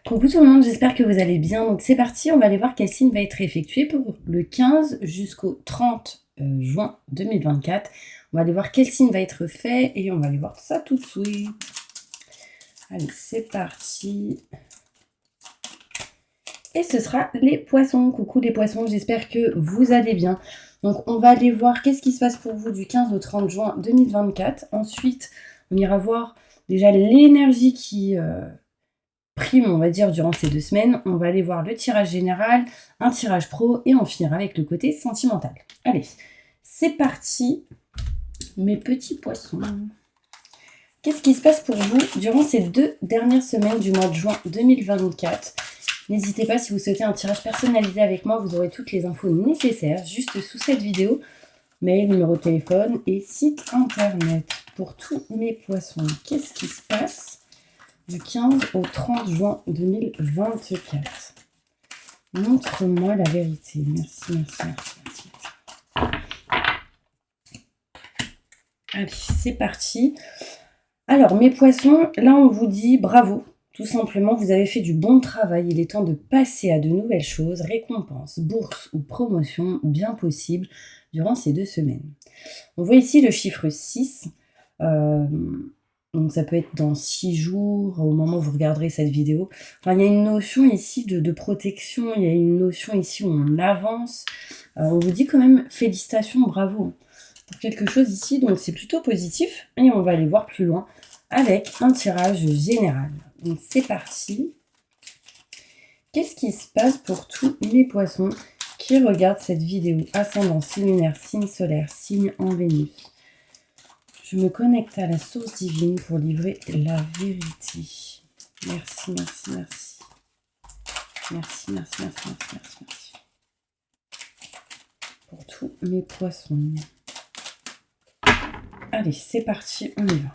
Coucou tout le monde, j'espère que vous allez bien. Donc c'est parti, on va aller voir quel signe va être effectué pour le 15 jusqu'au 30 juin 2024. On va aller voir quel signe va être fait et on va aller voir ça tout de suite. Allez, c'est parti. Et ce sera les poissons. Coucou les poissons, j'espère que vous allez bien. Donc on va aller voir qu'est-ce qui se passe pour vous du 15 au 30 juin 2024. Ensuite, on ira voir déjà l'énergie qui prime, on va dire, durant ces 2 semaines. On va aller voir le tirage général, un tirage pro et on finira avec le côté sentimental. Allez, c'est parti, mes petits poissons. Qu'est-ce qui se passe pour vous durant ces 2 dernières semaines du mois de juin 2024 ? N'hésitez pas, si vous souhaitez un tirage personnalisé avec moi, vous aurez toutes les infos nécessaires juste sous cette vidéo. Mail, numéro de téléphone et site internet. Pour tous mes poissons, qu'est-ce qui se passe du 15 au 30 juin 2024. Montre-moi la vérité. Merci, merci, merci, merci. Allez, c'est parti. Alors, mes poissons, là, on vous dit bravo. Tout simplement, vous avez fait du bon travail. Il est temps de passer à de nouvelles choses. Récompenses, bourse ou promotion, bien possible, durant ces 2 semaines. On voit ici le chiffre 6. Donc ça peut être dans 6 jours, au moment où vous regarderez cette vidéo. Enfin, il y a une notion ici de protection, il y a une notion ici où on avance. On vous dit quand même félicitations, bravo pour quelque chose ici, donc c'est plutôt positif. Et on va aller voir plus loin avec un tirage général. Donc c'est parti. Qu'est-ce qui se passe pour tous les poissons qui regardent cette vidéo? Ascendant, signe lunaire, signe solaire, signe en Vénus. Je me connecte à la source divine pour livrer la vérité. Merci, merci, merci. Merci, merci, merci, merci, merci, merci. Pour tous mes poissons. Allez, c'est parti, on y va.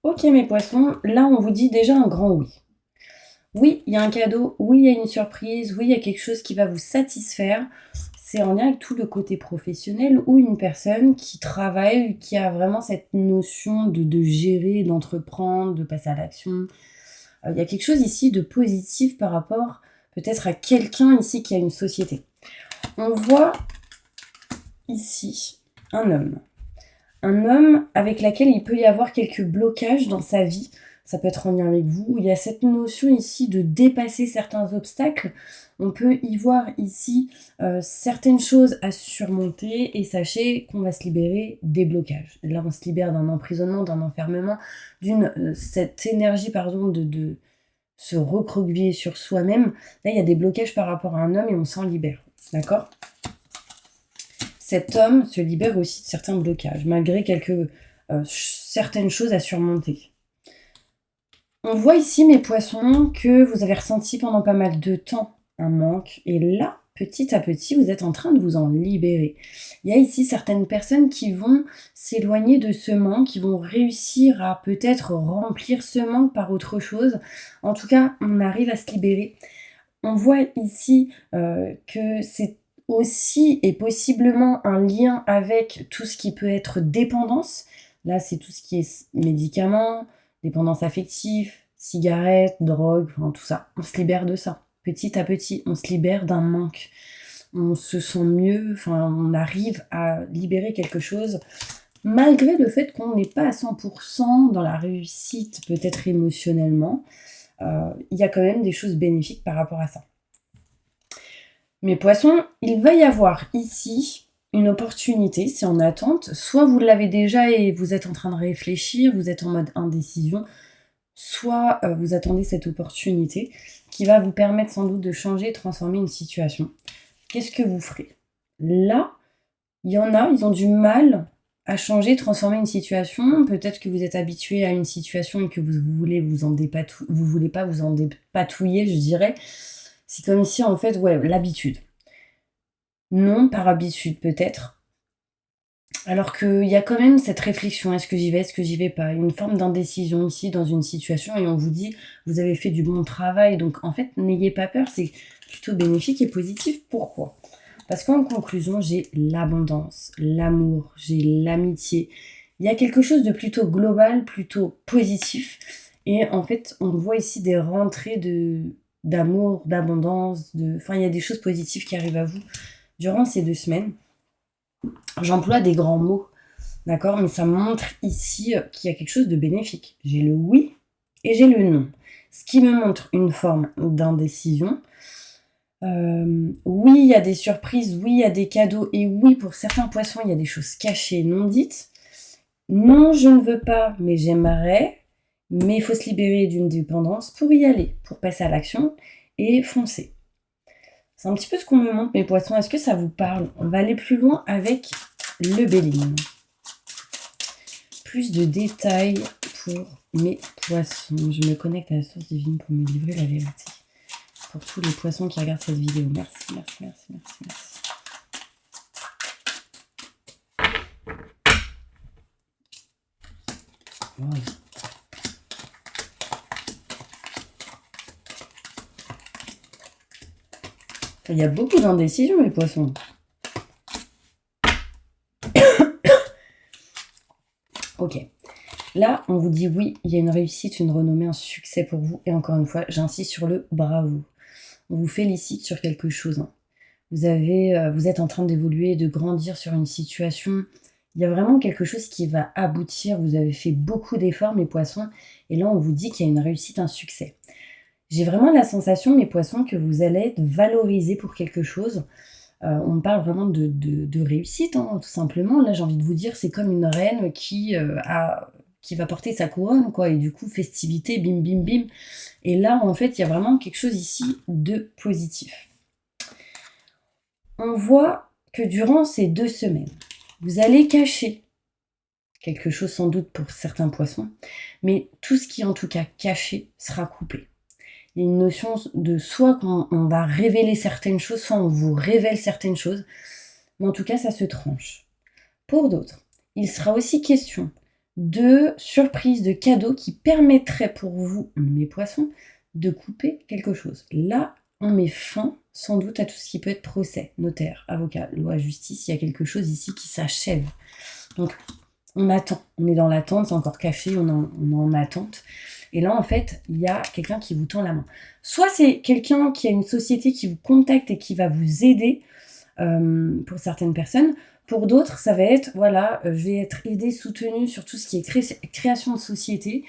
Ok mes poissons, là on vous dit déjà un grand oui. Oui, il y a un cadeau, oui, il y a une surprise, oui, il y a quelque chose qui va vous satisfaire. C'est en lien avec tout le côté professionnel ou une personne qui travaille, qui a vraiment cette notion de gérer, d'entreprendre, de passer à l'action. Il y a quelque chose ici de positif par rapport peut-être à quelqu'un ici qui a une société. On voit ici un homme. Un homme avec lequel il peut y avoir quelques blocages dans sa vie. Ça peut être en lien avec vous. Il y a cette notion ici de dépasser certains obstacles. On peut y voir ici certaines choses à surmonter et sachez qu'on va se libérer des blocages. Là, on se libère d'un emprisonnement, d'un enfermement, cette énergie, pardon, de se recroqueviller sur soi-même. Là, il y a des blocages par rapport à un homme et on s'en libère. D'accord ? Cet homme se libère aussi de certains blocages, malgré certaines choses à surmonter. On voit ici, mes poissons, que vous avez ressenti pendant pas mal de temps un manque. Et là, petit à petit, vous êtes en train de vous en libérer. Il y a ici certaines personnes qui vont s'éloigner de ce manque, qui vont réussir à peut-être remplir ce manque par autre chose. En tout cas, on arrive à se libérer. On voit ici que c'est aussi et possiblement un lien avec tout ce qui peut être dépendance. Là, c'est tout ce qui est médicaments, dépendance affective, cigarettes, drogue, enfin tout ça. On se libère de ça. Petit à petit, on se libère d'un manque. On se sent mieux, enfin, on arrive à libérer quelque chose, malgré le fait qu'on n'est pas à 100% dans la réussite, peut-être émotionnellement. Il y a quand même des choses bénéfiques par rapport à ça. Mes poissons, il va y avoir ici une opportunité, c'est en attente. Soit vous l'avez déjà et vous êtes en train de réfléchir, vous êtes en mode indécision, soit vous attendez cette opportunité qui va vous permettre sans doute de changer et transformer une situation. Qu'est-ce que vous ferez? Là, il y en a, ils ont du mal à changer, transformer une situation. Peut-être que vous êtes habitué à une situation et que vous voulez vous voulez pas vous en dépatouiller, je dirais. C'est comme si, en fait, ouais, l'habitude. Non, par habitude, peut-être. Alors qu'il y a quand même cette réflexion, est-ce que j'y vais, est-ce que j'y vais pas? Une forme d'indécision ici dans une situation et on vous dit, vous avez fait du bon travail. Donc, en fait, n'ayez pas peur, c'est plutôt bénéfique et positif. Pourquoi ? Parce qu'en conclusion, j'ai l'abondance, l'amour, j'ai l'amitié. Il y a quelque chose de plutôt global, plutôt positif. Et en fait, on voit ici des rentrées d'amour, d'abondance, enfin, il y a des choses positives qui arrivent à vous durant ces 2 semaines. J'emploie des grands mots, d'accord? Mais ça montre ici qu'il y a quelque chose de bénéfique. J'ai le oui et j'ai le non. Ce qui me montre une forme d'indécision. Oui, il y a des surprises, oui, il y a des cadeaux, et oui, pour certains poissons, il y a des choses cachées, non dites. Non, je ne veux pas, mais j'aimerais. Mais il faut se libérer d'une dépendance pour y aller, pour passer à l'action et foncer. C'est un petit peu ce qu'on me montre, mes poissons. Est-ce que ça vous parle? On va aller plus loin avec le Béline. Plus de détails pour mes poissons. Je me connecte à la source divine pour me livrer la vérité. Pour tous les poissons qui regardent cette vidéo. Merci, merci, merci, merci, merci. Wow. Il y a beaucoup d'indécision, les poissons. Ok. Là, on vous dit oui, il y a une réussite, une renommée, un succès pour vous. Et encore une fois, j'insiste sur le bravo. On vous félicite sur quelque chose. Hein. Vous êtes en train d'évoluer, de grandir sur une situation. Il y a vraiment quelque chose qui va aboutir. Vous avez fait beaucoup d'efforts, mes poissons. Et là, on vous dit qu'il y a une réussite, un succès. J'ai vraiment la sensation, mes poissons, que vous allez être valorisés pour quelque chose. On parle vraiment de réussite, hein, tout simplement. Là, j'ai envie de vous dire, c'est comme une reine qui va porter sa couronne, quoi. Et du coup, festivité, bim, bim, bim. Et là, en fait, il y a vraiment quelque chose ici de positif. On voit que durant ces 2 semaines, vous allez cacher quelque chose sans doute pour certains poissons, mais tout ce qui est en tout cas caché sera coupé. Il y a une notion de soit qu'on va révéler certaines choses, soit on vous révèle certaines choses, mais en tout cas ça se tranche. Pour d'autres, il sera aussi question de surprises, de cadeaux qui permettraient pour vous, mes poissons, de couper quelque chose. Là, on met fin sans doute à tout ce qui peut être procès, notaire, avocat, loi, justice. Il y a quelque chose ici qui s'achève. Donc, on attend. On est dans l'attente, c'est encore caché, on est en attente. Et là, en fait, il y a quelqu'un qui vous tend la main. Soit c'est quelqu'un qui a une société qui vous contacte et qui va vous aider pour certaines personnes. Pour d'autres, ça va être, voilà, je vais être aidée, soutenue sur tout ce qui est création de société,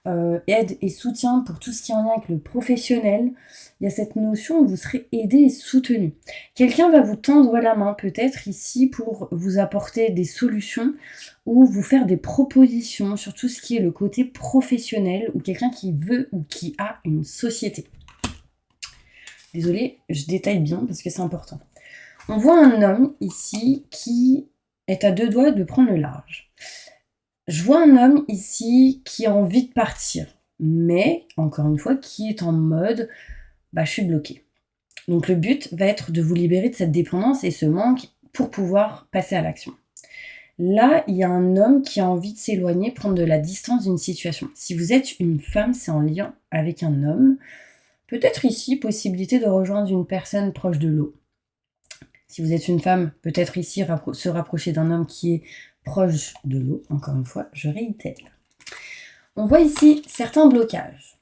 aide et soutien pour tout ce qui est en lien avec le professionnel. Il y a cette notion où vous serez aidé et soutenu. Quelqu'un va vous tendre la main, peut-être ici, pour vous apporter des solutions ou vous faire des propositions sur tout ce qui est le côté professionnel ou quelqu'un qui veut ou qui a une société. Désolée, je détaille bien parce que c'est important. On voit un homme ici qui est à 2 doigts de prendre le large. Je vois un homme ici qui a envie de partir, mais, encore une fois, qui est en mode « je suis bloqué ». Donc le but va être de vous libérer de cette dépendance et ce manque pour pouvoir passer à l'action. Là, il y a un homme qui a envie de s'éloigner, prendre de la distance d'une situation. Si vous êtes une femme, c'est en lien avec un homme. Peut-être ici, possibilité de rejoindre une personne proche de l'eau. Si vous êtes une femme, peut-être ici se rapprocher d'un homme qui est proche de l'eau. Encore une fois, je réitère. On voit ici certains blocages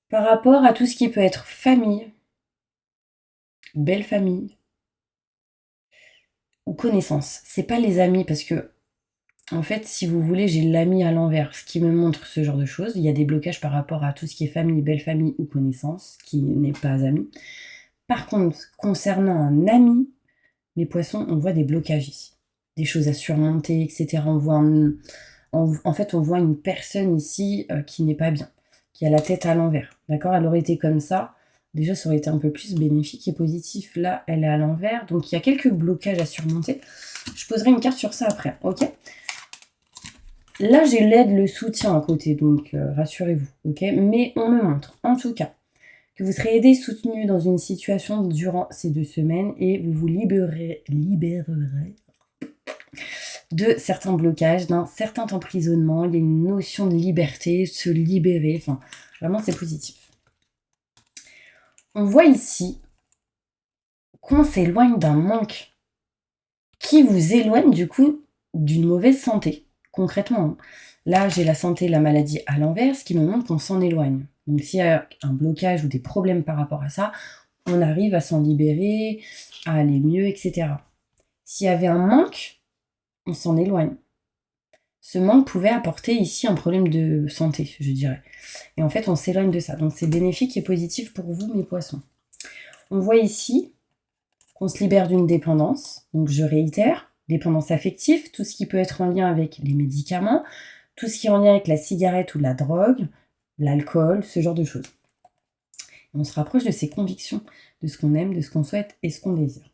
par rapport à tout ce qui peut être famille, belle famille ou connaissance. C'est pas les amis parce que, en fait, si vous voulez, j'ai l'ami à l'envers, ce qui me montre ce genre de choses. Il y a des blocages par rapport à tout ce qui est famille, belle famille ou connaissance, qui n'est pas ami. Par contre, concernant un ami, mes poissons, on voit des blocages ici. Des choses à surmonter, etc. On voit on voit une personne ici qui n'est pas bien, qui a la tête à l'envers. D'accord? Elle aurait été comme ça. Déjà, ça aurait été un peu plus bénéfique et positif. Là, elle est à l'envers. Donc, il y a quelques blocages à surmonter. Je poserai une carte sur ça après. Ok? Là, j'ai l'aide, le soutien à côté. Donc, rassurez-vous. Ok? Mais on me montre, en tout cas, que vous serez aidé et soutenu dans une situation durant ces 2 semaines et vous vous libérerez de certains blocages, d'un certain emprisonnement. Il y a une notion de liberté, se libérer. Enfin, vraiment, c'est positif. On voit ici qu'on s'éloigne d'un manque qui vous éloigne du coup d'une mauvaise santé. Concrètement, là j'ai la santé et la maladie à l'envers, ce qui me montre qu'on s'en éloigne. Donc s'il y a un blocage ou des problèmes par rapport à ça, on arrive à s'en libérer, à aller mieux, etc. S'il y avait un manque, on s'en éloigne. Ce manque pouvait apporter ici un problème de santé, je dirais. Et en fait, on s'éloigne de ça. Donc c'est bénéfique et positif pour vous, mes poissons. On voit ici qu'on se libère d'une dépendance. Donc je réitère, dépendance affective, tout ce qui peut être en lien avec les médicaments, tout ce qui est en lien avec la cigarette ou la drogue, l'alcool, ce genre de choses. On se rapproche de ses convictions, de ce qu'on aime, de ce qu'on souhaite et ce qu'on désire.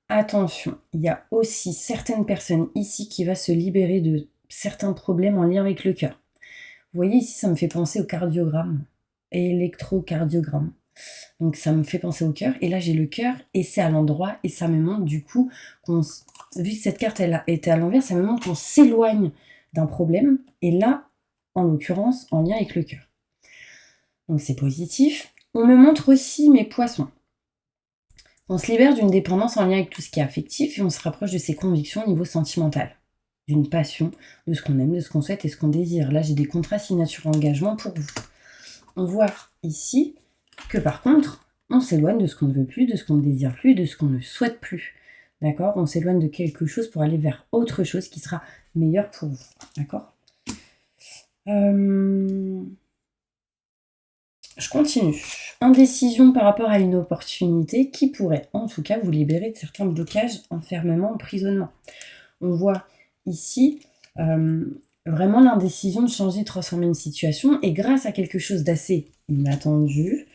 Attention, il y a aussi certaines personnes ici qui vont se libérer de certains problèmes en lien avec le cœur. Vous voyez ici, ça me fait penser au cardiogramme et électrocardiogramme. Donc ça me fait penser au cœur. Et là, j'ai le cœur et c'est à l'endroit et ça me montre du coup vu que cette carte elle était à l'envers, ça me montre qu'on s'éloigne d'un problème. Et là, en l'occurrence, en lien avec le cœur. Donc c'est positif. On me montre aussi mes poissons. On se libère d'une dépendance en lien avec tout ce qui est affectif et on se rapproche de ses convictions au niveau sentimental, d'une passion, de ce qu'on aime, de ce qu'on souhaite et ce qu'on désire. Là, j'ai des contrats signature engagement pour vous. On voit ici que par contre, on s'éloigne de ce qu'on ne veut plus, de ce qu'on ne désire plus, de ce qu'on ne souhaite plus. D'accord? On s'éloigne de quelque chose pour aller vers autre chose qui sera meilleur pour vous. D'accord? Je continue. Indécision par rapport à une opportunité qui pourrait, en tout cas, vous libérer de certains blocages, enfermement, emprisonnement. On voit ici vraiment l'indécision de changer, de transformer une situation, et grâce à quelque chose d'assez inattendu,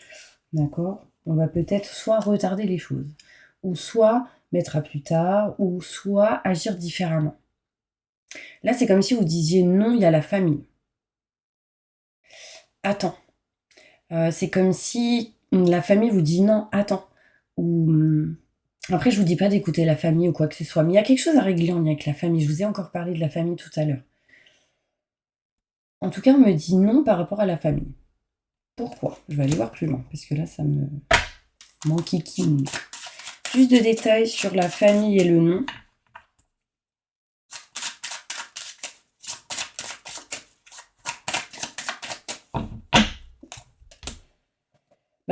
d'accord, on va peut-être soit retarder les choses, ou soit mettre à plus tard, ou soit agir différemment. Là, c'est comme si vous disiez non, il y a la famille. Attends. C'est comme si la famille vous dit non, attends. Ou après, je vous dis pas d'écouter la famille ou quoi que ce soit, mais il y a quelque chose à régler en lien avec la famille. Je vous ai encore parlé de la famille tout à l'heure. En tout cas, on me dit non par rapport à la famille. Pourquoi? Je vais aller voir plus loin, parce que là, ça me m'enquiquine. Plus de détails sur la famille et le non.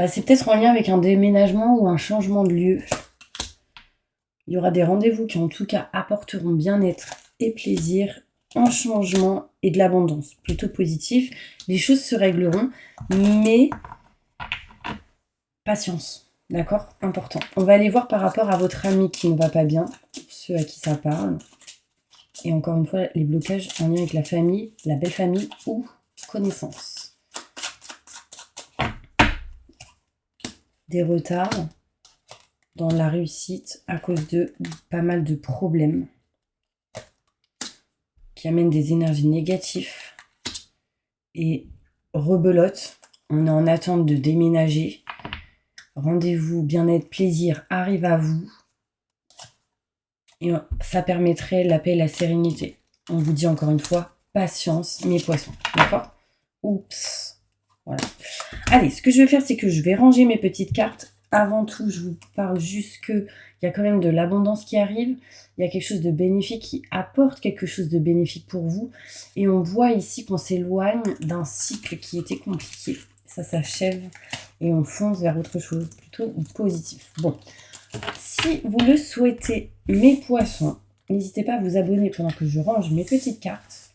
C'est peut-être en lien avec un déménagement ou un changement de lieu. Il y aura des rendez-vous qui, en tout cas, apporteront bien-être et plaisir, un changement et de l'abondance. Plutôt positif. Les choses se régleront, mais patience. D'accord? Important. On va aller voir par rapport à votre ami qui ne va pas bien, pour ceux à qui ça parle. Et encore une fois, les blocages en lien avec la famille, la belle famille ou connaissance. Des retards dans la réussite à cause de pas mal de problèmes qui amènent des énergies négatives et rebelote. On est en attente de déménager. Rendez-vous, bien-être, plaisir arrive à vous. Et ça permettrait la paix et la sérénité. On vous dit encore une fois, patience, mes poissons. D'accord? Oups. Voilà. Allez, ce que je vais faire, c'est que je vais ranger mes petites cartes. Avant tout, je vous parle juste qu'il y a quand même de l'abondance qui arrive. Il y a quelque chose de bénéfique qui apporte quelque chose de bénéfique pour vous. Et on voit ici qu'on s'éloigne d'un cycle qui était compliqué. Ça s'achève et on fonce vers autre chose, plutôt positif. Bon, si vous le souhaitez, mes poissons, n'hésitez pas à vous abonner pendant que je range mes petites cartes.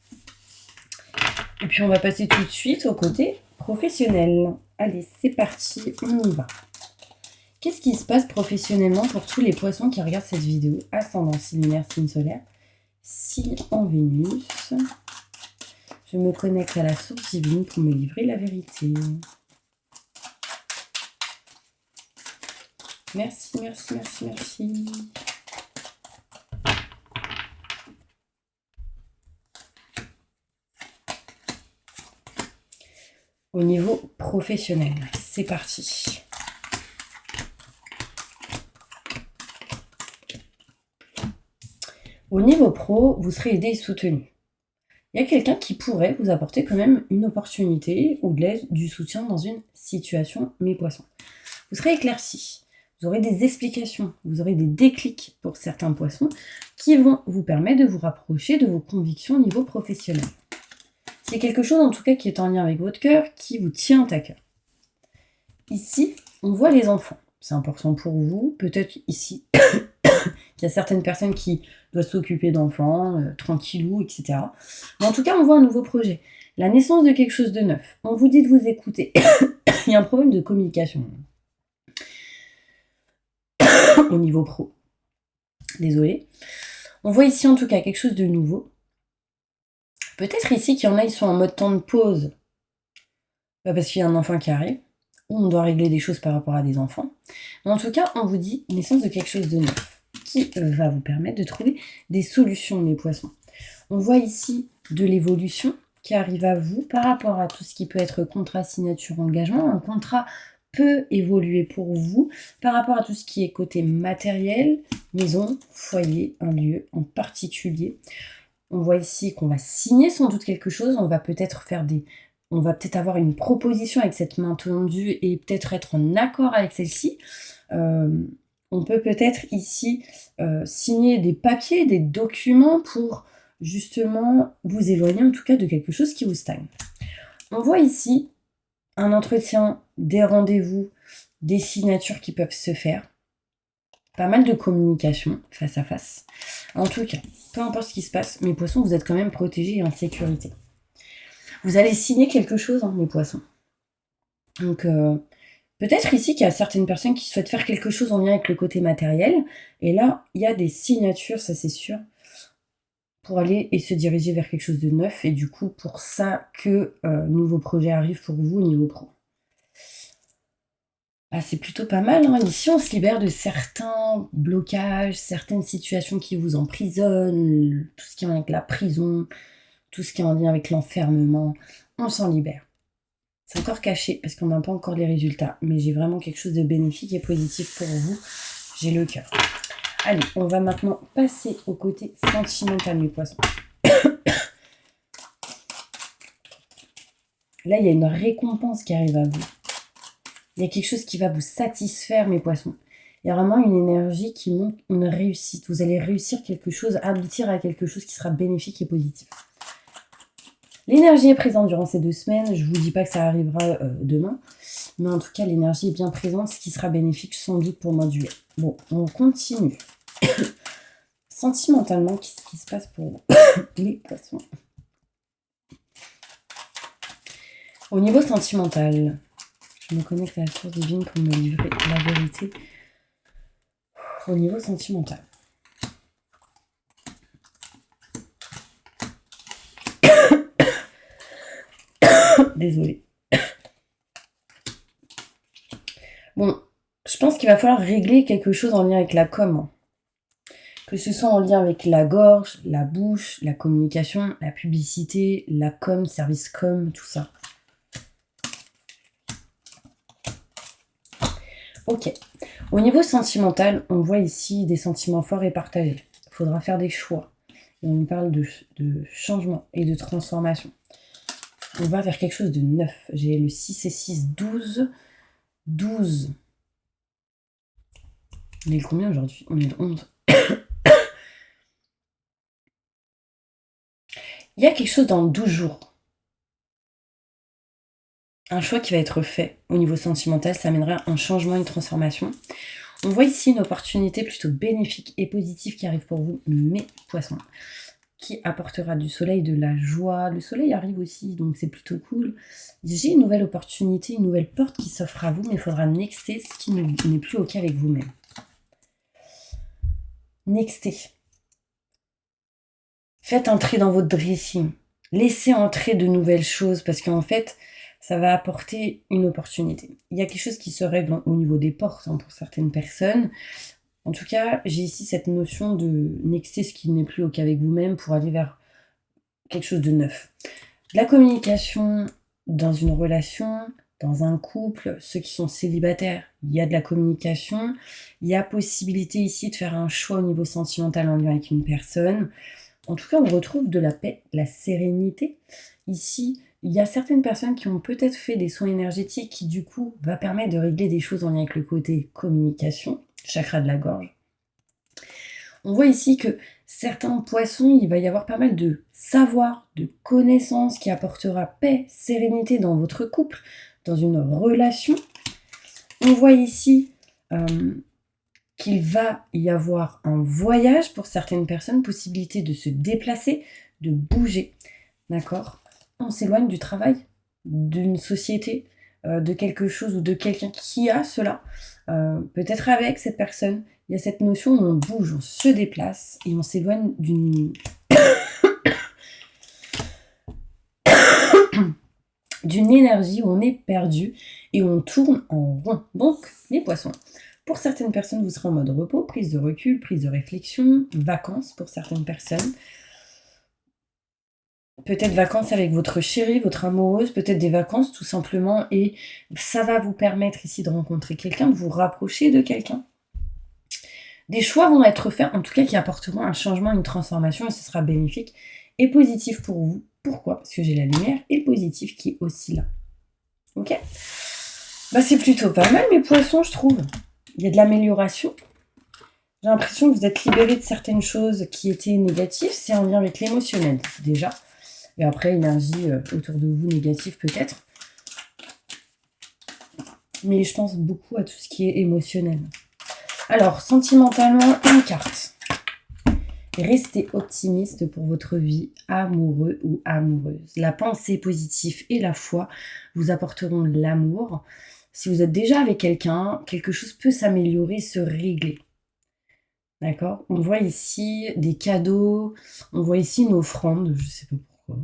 Et puis on va passer tout de suite au côté professionnel. Allez, c'est parti, on y va. Qu'est-ce qui se passe professionnellement pour tous les poissons qui regardent cette vidéo? Ascendant, signe lunaire, signe solaire, signe en Vénus. Je me connecte à la source divine pour me livrer la vérité. Merci, merci, merci, merci. Au niveau professionnel, c'est parti. Au niveau pro, vous serez aidé et soutenu. Il y a quelqu'un qui pourrait vous apporter quand même une opportunité ou de l'aide, du soutien dans une situation, mes poissons. Vous serez éclairci. Vous aurez des explications, vous aurez des déclics pour certains poissons qui vont vous permettre de vous rapprocher de vos convictions au niveau professionnel. C'est quelque chose en tout cas qui est en lien avec votre cœur, qui vous tient à cœur. Ici, on voit les enfants. C'est important pour vous. Peut-être ici, qu'il y a certaines personnes qui doivent s'occuper d'enfants, tranquillou, etc. Mais en tout cas, on voit un nouveau projet. La naissance de quelque chose de neuf. On vous dit de vous écouter. Il y a un problème de communication au niveau pro. Désolée. On voit ici en tout cas quelque chose de nouveau. Peut-être ici qu'il y en a, ils sont en mode temps de pause. Pas parce qu'il y a un enfant qui arrive, ou on doit régler des choses par rapport à des enfants. Mais en tout cas, on vous dit naissance de quelque chose de neuf, qui va vous permettre de trouver des solutions, mes poissons. On voit ici de l'évolution qui arrive à vous par rapport à tout ce qui peut être contrat, signature, engagement. Un contrat peut évoluer pour vous par rapport à tout ce qui est côté matériel, maison, foyer, un lieu en particulier. On voit ici qu'on va signer sans doute quelque chose, on va peut-être avoir une proposition avec cette main tendue et peut-être être en accord avec celle-ci. On peut peut-être ici signer des papiers, des documents pour justement vous éloigner en tout cas de quelque chose qui vous stagne. On voit ici un entretien, des rendez-vous, des signatures qui peuvent se faire. Pas mal de communication face à face. En tout cas, peu importe ce qui se passe, mes poissons, vous êtes quand même protégés et en sécurité. Vous allez signer quelque chose, mes poissons. Donc, peut-être ici qu'il y a certaines personnes qui souhaitent faire quelque chose en lien avec le côté matériel. Et là, il y a des signatures, ça c'est sûr, pour aller et se diriger vers quelque chose de neuf. Et du coup, pour ça que nouveau projet arrive pour vous au niveau pro. Ah, c'est plutôt pas mal, hein. Ici, on se libère de certains blocages, certaines situations qui vous emprisonnent, tout ce qui est en lien avec la prison, tout ce qui est en lien avec l'enfermement. On s'en libère. C'est encore caché parce qu'on n'a pas encore les résultats, mais j'ai vraiment quelque chose de bénéfique et positif pour vous. J'ai le cœur. Allez, on va maintenant passer au côté sentimental, mes poissons. Là, il y a une récompense qui arrive à vous. Il y a quelque chose qui va vous satisfaire, mes poissons. Il y a vraiment une énergie qui montre une réussite. Vous allez réussir quelque chose, aboutir à quelque chose qui sera bénéfique et positif. L'énergie est présente durant ces 2 semaines. Je ne vous dis pas que ça arrivera demain. Mais en tout cas, l'énergie est bien présente, ce qui sera bénéfique sans doute pour le mois de juillet. Bon, on continue. Sentimentalement, qu'est-ce qui se passe pour vous, les poissons? Au niveau sentimental, je me connecte à la source divine pour me livrer la vérité. Au niveau sentimental. Désolée. Bon, je pense qu'il va falloir régler quelque chose en lien avec la com. Que ce soit en lien avec la gorge, la bouche, la communication, la publicité, la com, service com, tout ça. Ok. Au niveau sentimental, on voit ici des sentiments forts et partagés. Il faudra faire des choix. Et on parle de changement et de transformation. On va vers quelque chose de neuf. J'ai le 6 et 6, 12. 12. On est le combien aujourd'hui? On est le 11. Il y a quelque chose dans 12 jours. Un choix qui va être fait au niveau sentimental, ça amènera un changement, une transformation. On voit ici une opportunité plutôt bénéfique et positive qui arrive pour vous, mes poissons, qui apportera du soleil, de la joie. Le soleil arrive aussi, donc c'est plutôt cool. J'ai une nouvelle opportunité, une nouvelle porte qui s'offre à vous, mais il faudra nexter ce qui n'est plus OK avec vous-même. Nexter. Faites entrer dans votre dressing. Laissez entrer de nouvelles choses parce qu'en fait, ça va apporter une opportunité. Il y a quelque chose qui se règle au niveau des portes pour certaines personnes. En tout cas, j'ai ici cette notion de nexter ce qui n'est plus OK avec vous-même pour aller vers quelque chose de neuf. La communication dans une relation, dans un couple, ceux qui sont célibataires, il y a de la communication. Il y a possibilité ici de faire un choix au niveau sentimental en lien avec une personne. En tout cas, on retrouve de la paix, de la sérénité. Ici, Il y a certaines personnes qui ont peut-être fait des soins énergétiques qui, du coup, va permettre de régler des choses en lien avec le côté communication, chakra de la gorge. On voit ici que certains poissons, il va y avoir pas mal de savoir, de connaissances qui apportera paix, sérénité dans votre couple, dans une relation. On voit ici qu'il va y avoir un voyage pour certaines personnes, possibilité de se déplacer, de bouger, d'accord? On s'éloigne du travail, d'une société, de quelque chose ou de quelqu'un qui a cela. Peut-être avec cette personne, il y a cette notion où on bouge, on se déplace et on s'éloigne d'une énergie où on est perdu et où on tourne en rond. Donc, les poissons, pour certaines personnes, vous serez en mode repos, prise de recul, prise de réflexion, vacances pour certaines personnes. Peut-être vacances avec votre chéri, votre amoureuse, peut-être des vacances tout simplement. Et ça va vous permettre ici de rencontrer quelqu'un, de vous rapprocher de quelqu'un. Des choix vont être faits, en tout cas qui apporteront un changement, une transformation et ce sera bénéfique et positif pour vous. Pourquoi? Parce que j'ai la lumière et le positif qui est aussi là. Ok? Bah c'est plutôt pas mal mes poissons, je trouve. Il y a de l'amélioration. J'ai l'impression que vous êtes libérés de certaines choses qui étaient négatives. C'est en lien avec l'émotionnel déjà. Et après, énergie autour de vous négative peut-être. Mais je pense beaucoup à tout ce qui est émotionnel. Alors, sentimentalement, une carte. Restez optimiste pour votre vie, amoureux ou amoureuse. La pensée positive et la foi vous apporteront de l'amour. Si vous êtes déjà avec quelqu'un, quelque chose peut s'améliorer, se régler. D'accord? On voit ici des cadeaux, on voit ici une offrande, je ne sais pas pourquoi.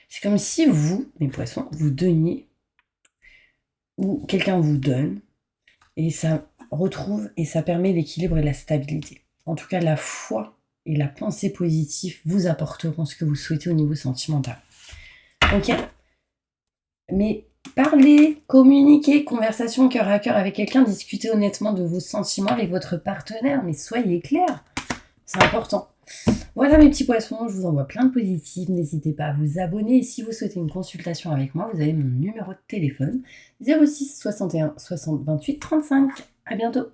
C'est comme si vous, mes poissons, vous donniez, ou quelqu'un vous donne, et ça retrouve et ça permet l'équilibre et la stabilité. En tout cas, la foi et la pensée positive vous apporteront ce que vous souhaitez au niveau sentimental. Ok? Mais parlez, communiquez, conversation cœur à cœur avec quelqu'un, discutez honnêtement de vos sentiments avec votre partenaire, mais soyez clair, c'est important. Voilà mes petits poissons, je vous envoie plein de positifs, n'hésitez pas à vous abonner et si vous souhaitez une consultation avec moi, vous avez mon numéro de téléphone 06 61 60 28 35. À bientôt.